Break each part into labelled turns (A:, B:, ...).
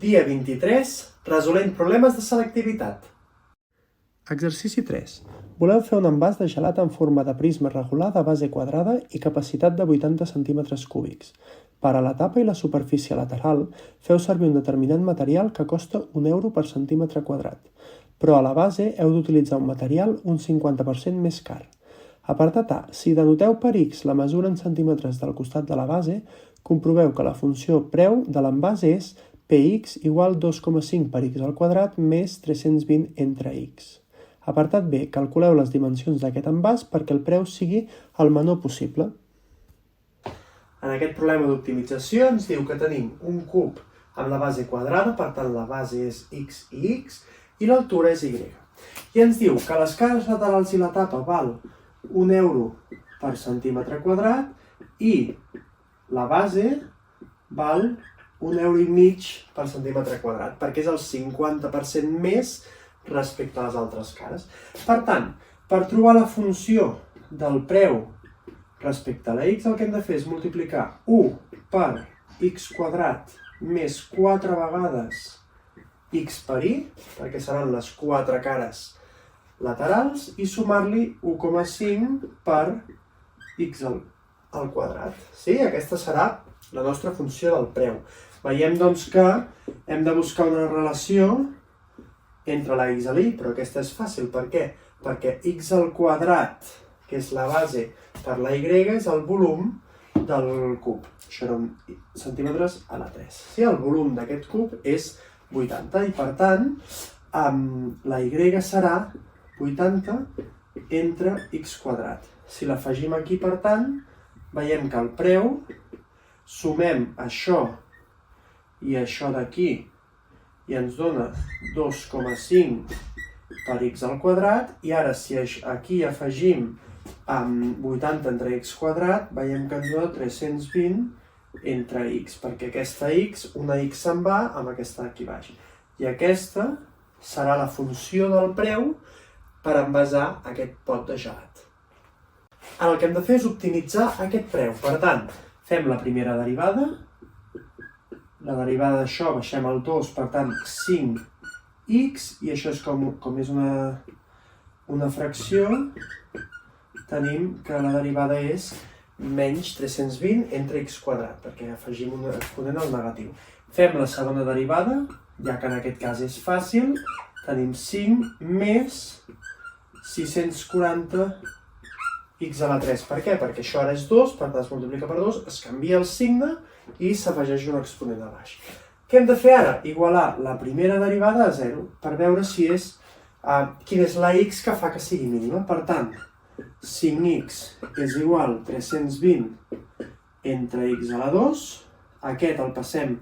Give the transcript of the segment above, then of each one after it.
A: Dia 23, resolent problemes de selectivitat. Exercici 3. Voleu fer un envàs de gelat en forma de prisma regular de base quadrada i capacitat de 80 centímetres cúbics. Per a la tapa i la superfície lateral, feu servir un determinat material que costa €1 per centímetre quadrat, però a la base heu d'utilitzar un material un 50% més car. Apartat A. Si denoteu per X la mesura en centímetres del costat de la base, comproveu que la funció preu de l'envàs és Px igual 2,5 per x al quadrat més 320 entre x. Apartat B. Calculeu les dimensions d'aquest envàs perquè el preu sigui el menor possible. En aquest problema d'optimització ens diu que tenim un cub amb la base quadrada, per tant la base és x i x, i l'altura és y. I ens diu que les cares laterals i la tapa val €1 per centímetre quadrat i la base val €1,5 per centímetre quadrat, perquè és el 50% més respecte a les altres cares. Per tant, per trobar la funció del preu respecte a la x, el que hem de fer és multiplicar 1 per x quadrat més 4 vegades x per y, perquè seran les 4 cares laterals, i sumar-li 1,5 per x al quadrat. Sí? Aquesta serà la nostra funció del preu. Veiem, doncs, que hem de buscar una relació entre la x i la y, però aquesta és fàcil. Per què? Perquè x al quadrat, que és la base, per la y, és el volum del cub. Això eren centímetres a la 3. Sí? El volum d'aquest cub és 80 i, per tant, la y serà 80 entre x quadrat. Si l'afegim aquí, per tant, veiem que el preu, sumem això i això d'aquí i ens dona 2,5 per x al quadrat, i ara si aquí afegim 80 entre x quadrat, veiem que ens dona 320 entre x, perquè aquesta x, una x se'n va amb aquesta d'aquí baix. I aquesta serà la funció del preu per envasar aquest pot de gelat. Ara el que hem de fer és optimitzar aquest preu. Per tant, fem la primera derivada. La derivada d'això, baixem el 2, per tant, 5x, i això és com és una fracció, tenim que la derivada és menys 320 entre x quadrat, perquè afegim un exponent al negatiu. Fem la segona derivada, ja que en aquest cas és fàcil, tenim 5 més 640 x a la 3. Per què? Perquè això ara és 2, per tant es multiplica per 2, es canvia el signe i s'afegeix un exponent a baix. Què hem de fer ara? Igualar la primera derivada a 0, per veure si és quina és la x que fa que sigui mínima. Per tant, 5x és igual a 320 entre x a la 2. Aquest el passem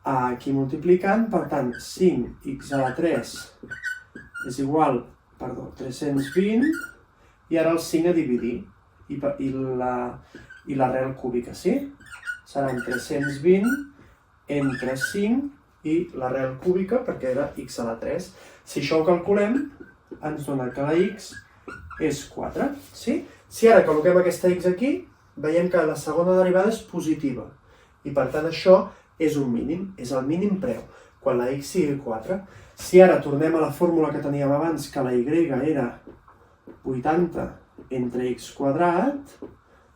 A: aquí multiplicant, per tant, 5x a la 3 és igual a 320, i ara el 5 a dividir, i l'arrel cúbica, sí? Seran 320 entre 5 i l'arrel cúbica, perquè era x a la 3. Si això ho calculem, ens dona que la x és 4, sí? Si ara col·loquem aquesta x aquí, veiem que la segona derivada és positiva, i per tant això és un mínim, és el mínim preu, quan la x sigui 4. Si ara tornem a la fórmula que teníem abans, que la y era 80 entre x quadrat,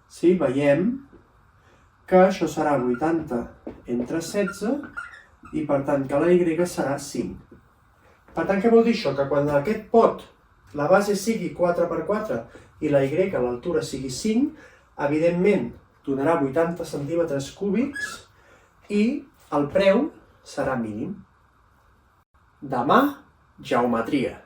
A: sí, veiem que això serà 80 entre 16, i per tant que la y serà 5. Per tant, què vol dir això? Que quan aquest pot, la base sigui 4 per 4 i la y, l'altura, sigui 5, evidentment donarà 80 centímetres cúbics i el preu serà mínim. Demà, geometria.